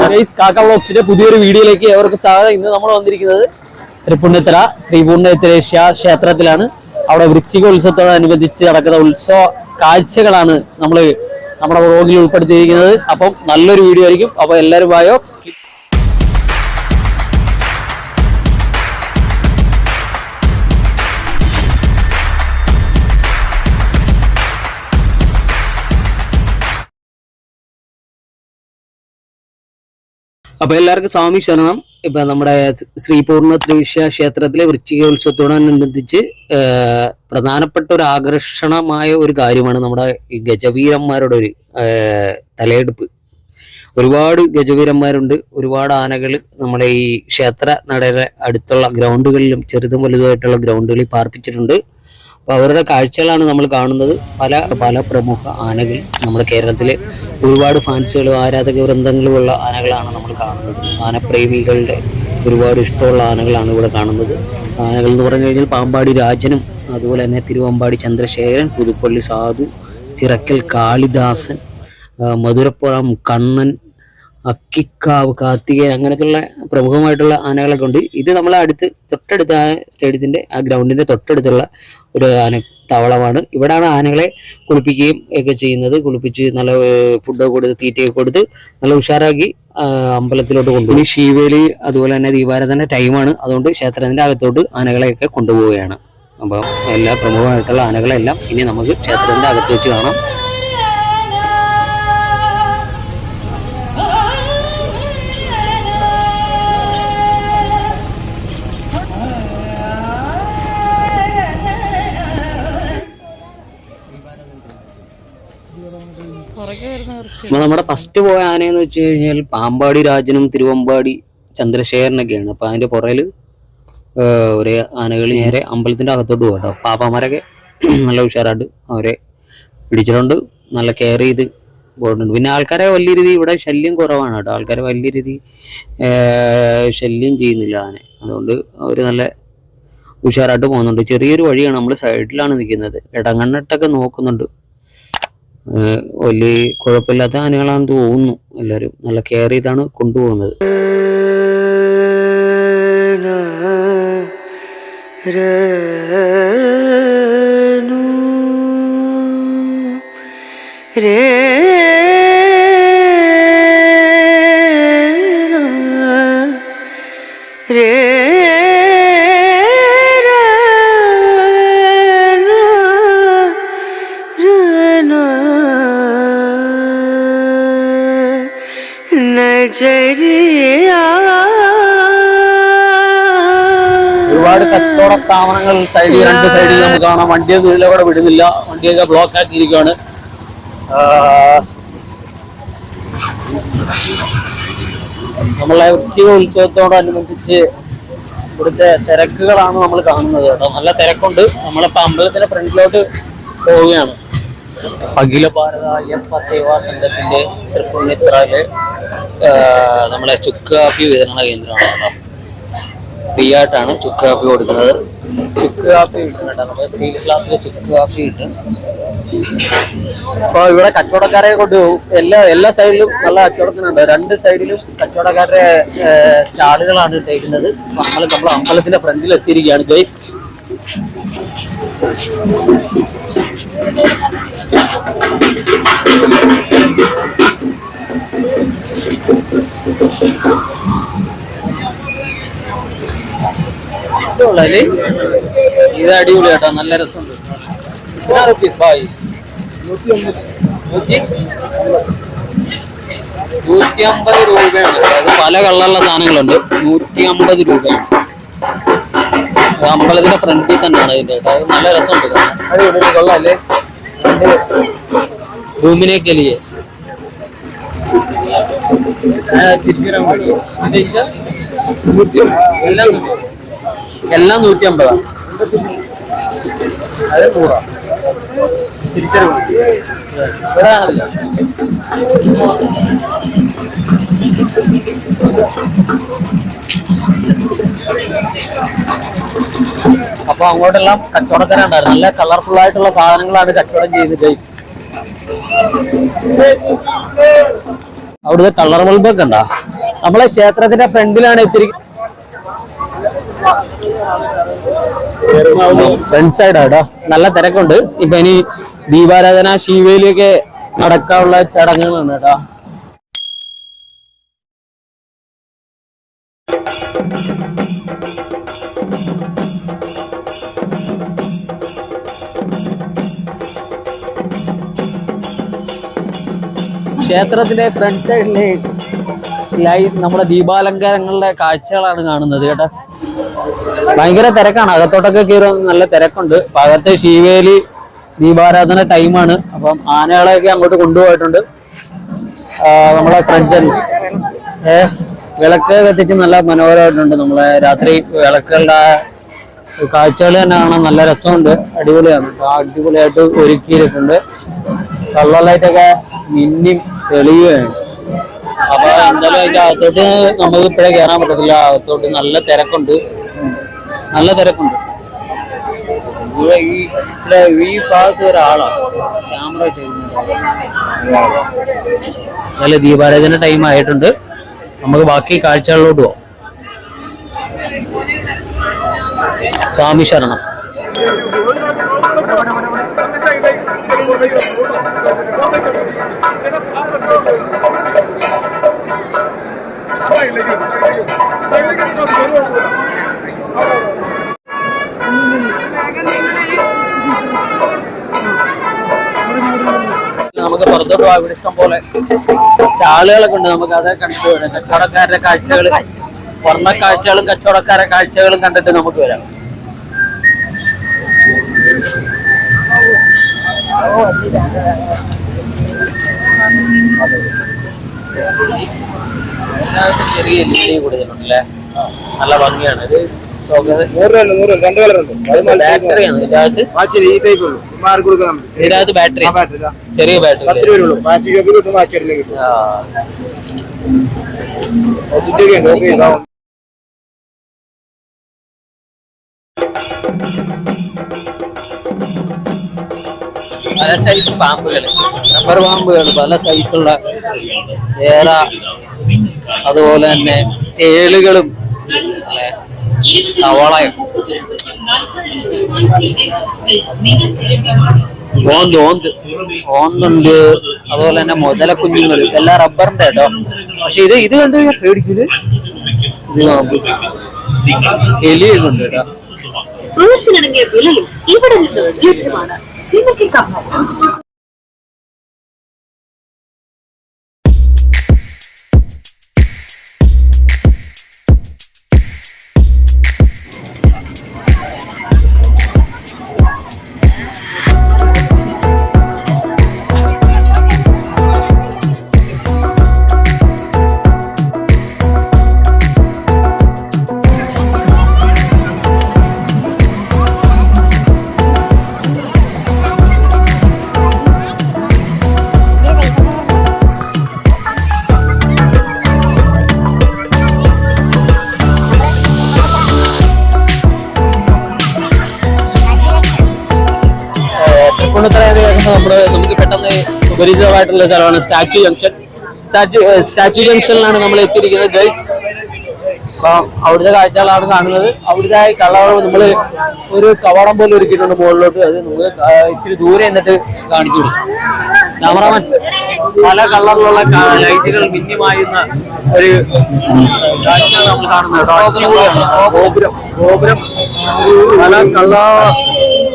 കാക്ക വ്ലോഗ്സിന്റെ പുതിയൊരു വീഡിയോയിലേക്ക് ഏവർക്കും സ്വാഗതം. ഇന്ന് നമ്മൾ വന്നിരിക്കുന്നത് തൃപ്പൂണിത്തുറ ശ്രീപൂർണേശ്വര ക്ഷേത്രത്തിലാണ്. അവിടെ വൃശ്ചിക ഉത്സവത്തോടനുബന്ധിച്ച് നടക്കുന്ന ഉത്സവ കാഴ്ചകളാണ് നമ്മുടെ വ്ലോഗിൽ ഉൾപ്പെടുത്തിയിരിക്കുന്നത്. അപ്പം നല്ലൊരു വീഡിയോ ആയിരിക്കും. അപ്പൊ എല്ലാവരും വായോ. അപ്പൊ എല്ലാവർക്കും സ്വാമി ശരണം. ഇപ്പൊ നമ്മുടെ ശ്രീപൂർണേശ്വര ക്ഷേത്രത്തിലെ വൃശ്ചികോത്സവത്തോടനുബന്ധിച്ച് പ്രധാനപ്പെട്ട ഒരു ആകർഷണമായ ഒരു കാര്യമാണ് നമ്മുടെ ഈ ഗജവീരന്മാരുടെ ഒരു തലയെടുപ്പ്. ഒരുപാട് ഗജവീരന്മാരുണ്ട്, ഒരുപാട് ആനകൾ നമ്മുടെ ഈ ക്ഷേത്ര നടയുടെ അടുത്തുള്ള ഗ്രൗണ്ടുകളിലും ചെറുതും വലുതുമായിട്ടുള്ള ഗ്രൗണ്ടുകളിൽ പാർപ്പിച്ചിട്ടുണ്ട്. അപ്പോൾ അവരുടെ കാഴ്ചകളാണ് നമ്മൾ കാണുന്നത്. പല പ്രമുഖ ആനകൾ നമ്മുടെ കേരളത്തിലെ ഒരുപാട് ഫാൻസുകളും ആരാധക വൃന്ദങ്ങളുമുള്ള ആനകളാണ് നമ്മൾ കാണുന്നത്. ആനപ്രേമികളുടെ ഒരുപാട് ഇഷ്ടമുള്ള ആനകളാണ് ഇവിടെ കാണുന്നത്. ആനകൾ എന്ന് പറഞ്ഞു കഴിഞ്ഞാൽ പാമ്പാടി രാജനും അതുപോലെ തന്നെ തിരുവമ്പാടി ചന്ദ്രശേഖരൻ, പുതുപ്പള്ളി സാധു, ചിറക്കൽ കാളിദാസൻ, മധുരപ്പുറം കണ്ണൻ, അക്കിക്കാവ് കാർത്തികേയൻ, അങ്ങനത്തുള്ള പ്രമുഖമായിട്ടുള്ള ആനകളൊക്കെ ഉണ്ട്. ഇത് നമ്മളെ തൊട്ടടുത്ത സ്റ്റേഡിയത്തിൻ്റെ ആ ഗ്രൗണ്ടിൻ്റെ തൊട്ടടുത്തുള്ള ഒരു ആനത്താവളമാണ്. ഇവിടെയാണ് ആനകളെ കുളിപ്പിക്കുകയും ഒക്കെ ചെയ്യുന്നത്. കുളിപ്പിച്ച് നല്ല ഫുഡൊക്കെ കൊടുത്ത് തീറ്റയൊക്കെ കൊടുത്ത് നല്ല ഉഷാറാക്കി അമ്പലത്തിലോട്ട് കൊണ്ടുപോയി. ശീവേലി അതുപോലെ തന്നെ ദീപാരാധന ടൈമാണ്. അതുകൊണ്ട് ക്ഷേത്രത്തിൻ്റെ അകത്തോട്ട് ആനകളെയൊക്കെ കൊണ്ടുപോവുകയാണ്. അപ്പം എല്ലാ പ്രമുഖമായിട്ടുള്ള ആനകളെല്ലാം ഇനി നമുക്ക് ക്ഷേത്രത്തിൻ്റെ അകത്ത് വെച്ച് കാണാം. നമ്മുടെ ഫസ്റ്റ് പോയ ആനയെന്ന് വെച്ച് കഴിഞ്ഞാൽ പാമ്പാടി രാജനും തിരുവമ്പാടി ചന്ദ്രശേഖരനൊക്കെയാണ്. അപ്പൊ അതിന്റെ പുറകിൽ ഒരേ ആനകൾ നേരെ അമ്പലത്തിന്റെ അകത്തോട്ട് പോകട്ടോ. പാപ്പാമാരൊക്കെ നല്ല ഉഷാറായിട്ട് അവരെ പിടിച്ചിട്ടുണ്ട്, നല്ല കെയർ ചെയ്ത് പോയിട്ടുണ്ട്. പിന്നെ ആൾക്കാരെ വലിയ രീതി ഇവിടെ ശല്യം കുറവാണ് കേട്ടോ. ആൾക്കാരെ വലിയ രീതി ശല്യം ചെയ്യുന്നില്ല ആന. അതുകൊണ്ട് അവർ നല്ല ഉഷാറായിട്ട് പോകുന്നുണ്ട്. ചെറിയൊരു വഴിയാണ്, നമ്മൾ സൈഡിലാണ് നിൽക്കുന്നത്. ഇടങ്ങണ്ണിട്ടൊക്കെ നോക്കുന്നുണ്ട്. വലിയ കുഴപ്പമില്ലാത്ത ആനകളാണെന്ന് തോന്നുന്നു. എല്ലാവരും നല്ല കെയർ ചെയ്താണ് കൊണ്ടുപോകുന്നത്. ഒരുപാട് കച്ചവട സ്ഥാപനങ്ങൾ രണ്ട് സൈഡിൽ നമുക്ക് കാണാം. വണ്ടിയൊക്കെ ഇതിലൂടെ വിടുന്നില്ല, വണ്ടിയൊക്കെ ബ്ലോക്ക് ആക്കിയിരിക്കുകയാണ്. നമ്മളെ വൃശ്ചിക ഉത്സവത്തോടനുബന്ധിച്ച് ഇവിടുത്തെ തിരക്കുകളാണ് നമ്മൾ കാണുന്നത് കേട്ടോ. നല്ല തിരക്കുണ്ട്. നമ്മളിപ്പോൾ അമ്പലത്തിന്റെ ഫ്രണ്ടിലോട്ട് പോവുകയാണ്. അഖില ഭാരത അയ്യപ്പ സേവാ സംഘത്തിന്റെ തൃപ്പൂണിത്തുറയിലെ നമ്മളെ ചുക്ക് കാപ്പി വിതരണ കേന്ദ്രമാണ് കേട്ടോ. ഫ്രീ ആയിട്ടാണ് ചുക്ക് കാപ്പി കൊടുക്കുന്നത്. ചുക്ക് കാപ്പി കിട്ടും കേട്ടോ. നമ്മൾ സ്റ്റീൽ ഗ്ലാസ്സിൽ ചുക്ക് കാപ്പി കിട്ടും. അപ്പോൾ ഇവിടെ കച്ചവടക്കാരെ കൊണ്ടുപോകും. എല്ലാ സൈഡിലും നല്ല കച്ചവടത്തിനുണ്ട്. രണ്ട് സൈഡിലും കച്ചവടക്കാരുടെ സ്റ്റാളുകളാണ് ഇട്ടേക്കുന്നത്. നമ്മൾ അമ്പലത്തിന്റെ ഫ്രണ്ടിൽ എത്തിയിരിക്കുകയാണ് ഗൈസ്. ഇത് അടിപൊളി കേട്ടോ, നല്ല രസമുണ്ട്. ₹150 രൂപയാണ്. അത് പല കളറുള്ള സാധനങ്ങളുണ്ട്. 150 രൂപയാണ്. അമ്പലത്തിന്റെ ഫ്രണ്ടിൽ തന്നെയാണ് ഇതിന്റെ കേട്ടോ. അത് നല്ല രസമുണ്ട്. അടിപൊളി കൊള്ളാല്ലേ. റൂമിനേക്ക് എലിയെ എല്ലാം 150. അത് 100 തിരിച്ചറിവ്. അപ്പൊ അങ്ങോട്ടെല്ലാം കച്ചവടക്കാരുണ്ടായിരുന്നു. നല്ല കളർഫുൾ ആയിട്ടുള്ള സാധനങ്ങളാണ് കച്ചവടം ചെയ്യുന്നത് ഗൈസ്. അവിടുത്തെ കളർ ബൾബൊക്കെ ഉണ്ടാ നമ്മളെ ക്ഷേത്രത്തിന്റെ ഫ്രണ്ടിലാണ് എത്തിയിരിക്കുന്നത്. ഫ്രണ്ട് സൈഡാട്ടോ, നല്ല തിരക്കുണ്ട്. ഇപ്പൊ ഇനി ദീപാരാധന ശിവേലിയൊക്കെ നടക്കാനുള്ള ചടങ്ങുകളാണ് കേട്ടോ. ക്ഷേത്രത്തിന്റെ ഫ്രണ്ട് സൈഡില് നമ്മുടെ ദീപാലങ്കാരങ്ങളുടെ കാഴ്ചകളാണ് കാണുന്നത് കേട്ടോ. ഭയങ്കര തിരക്കാണ്, അകത്തോട്ടൊക്കെ കയറി നല്ല തിരക്കുണ്ട്. അകത്ത് ശിവേലി ദീപാരാധന ടൈമാണ്. അപ്പം ആനകളെയൊക്കെ അങ്ങോട്ട് കൊണ്ടുപോയിട്ടുണ്ട് നമ്മളെ ഫ്രണ്ട്സ്. വിളക്ക് കത്തിച്ച് നല്ല മനോഹരമായിട്ടുണ്ട്. നമ്മളെ രാത്രി വിളക്കുകളുടെ കാഴ്ചകൾ തന്നെ കാണാൻ നല്ല രസമുണ്ട്, അടിപൊളിയാണ്. അടിപൊളിയായിട്ട് ഒരുക്കിയിട്ടുണ്ട്. കള്ളലൈറ്റൊക്കെ മിന്നി തെളിയുകയാണ്. അപ്പൊ എന്തായാലും അതിന്റെ അകത്തോട്ട് നമുക്ക് ഇപ്പോഴേ കയറാൻ പറ്റത്തില്ല. അകത്തോട്ട് നല്ല തിരക്കുണ്ട്, നല്ല തിരക്കുണ്ട്. ഈ ഭാഗത്ത് ഒരാളാണ് ക്യാമറ ചെയ്യുന്നത്. നല്ല ദീപാരാധന ടൈം ആയിട്ടുണ്ട്. നമുക്ക് ബാക്കി കാഴ്ചകളിലോട്ട് പോവാം. സ്വാമി ശരണം. നമുക്ക് പുറത്തോട്ട് പോകാം. ഇവിടെ ഇഷ്ടം പോലെ സ്റ്റാളുകളൊക്കെ ഉണ്ട്. നമുക്ക് അത് കണ്ടിട്ട് വരാം. കച്ചവടക്കാരുടെ കാഴ്ചകൾ, സ്വർണ്ണ കാഴ്ചകളും കച്ചവടക്കാരുടെ കാഴ്ചകളും കണ്ടിട്ട് നമുക്ക് വരാം. ചെറിയ LED കൂടുതലുണ്ടല്ലേ, നല്ല ഭംഗിയാണ്. ഇത് ബാറ്ററിയാണ് ഇതിനകത്ത്, ബാറ്ററി ചെറിയ ബാറ്ററി. പല സൈസ് പാമ്പുകൾ, റബ്ബർ പാമ്പുകൾ, പല സൈസുള്ള ചേറ, അതുപോലെ തന്നെ ഏളുകളും തവളയും ഓന്തുണ്ട്. അതുപോലെ തന്നെ മുതല കുഞ്ഞുങ്ങൾ, എല്ലാം റബ്ബറിന്റെ കേട്ടോ. പക്ഷെ ഇത് കണ്ടു കഴിഞ്ഞാൽ പേടിക്കുന്നത് എലിയുണ്ട് കേട്ടോ. ഇവിടെ നിന്ന് ലഭ്യമാണ്. നമുക്ക് പെട്ടെന്ന് സുപരിചിതമായിട്ടുള്ള സ്ഥലമാണ് സ്റ്റാച്യു ജംഗ്ഷൻ. സ്റ്റാച്യു ജംഗ്ഷനിലാണ് നമ്മൾ എത്തിയിരിക്കുന്നത് ഗൈസ്. അപ്പം അവിടുത്തെ കാഴ്ചകളാണ് കാണുന്നത്. അവിടുത്തെ കള്ളവളം നമ്മൾ ഒരു കവാടം പോലെ ഒരുക്കിയിട്ടുണ്ട് മുകളിലോട്ട്. അത് നമുക്ക് ഇച്ചിരി ദൂരെ എന്നിട്ട് കാണിച്ചു കൊടുക്കും ക്യാമറാമാൻ. പല കളറിലുള്ള ലൈറ്റുകൾ മിന്നിമായുന്ന ഒരു കാഴ്ചയാണ് നമ്മൾ കാണുന്നത്. ഗോപുരം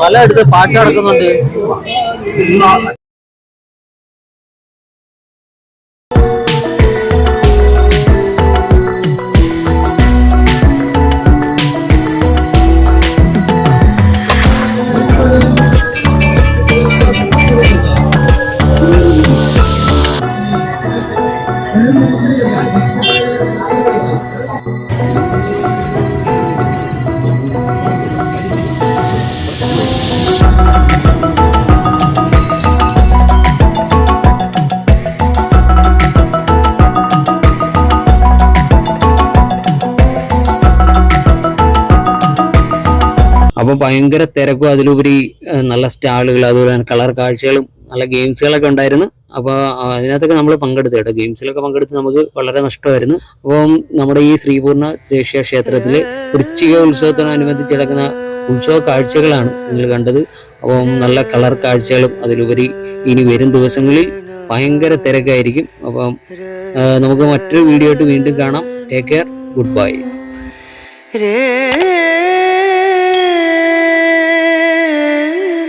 പലയിടത്ത് പാട്ട് നടക്കുന്നുണ്ട്. അപ്പോൾ ഭയങ്കര തിരക്കും അതിലുപരി നല്ല സ്റ്റാളുകൾ അതുപോലെ തന്നെ കളർ കാഴ്ചകളും നല്ല ഗെയിംസുകളൊക്കെ ഉണ്ടായിരുന്നു. അപ്പോൾ അതിനകത്തൊക്കെ നമ്മൾ പങ്കെടുത്തു കേട്ടോ. ഗെയിംസിലൊക്കെ പങ്കെടുത്ത് നമുക്ക് വളരെ നഷ്ടമായിരുന്നു. അപ്പം നമ്മുടെ ഈ ശ്രീപൂർണ്ണ ത്രേഷ്യ ക്ഷേത്രത്തിൽ വൃശ്ചിക ഉത്സവത്തോടനുബന്ധിച്ച് നടക്കുന്ന ഉത്സവ കാഴ്ചകളാണ് നിങ്ങൾ കണ്ടത്. അപ്പം നല്ല കളർ കാഴ്ചകളും അതിലുപരി ഇനി വരും ദിവസങ്ങളിൽ ഭയങ്കര തിരക്കായിരിക്കും. അപ്പം നമുക്ക് മറ്റൊരു വീഡിയോ ആയിട്ട് വീണ്ടും കാണാം. Take care, good bye.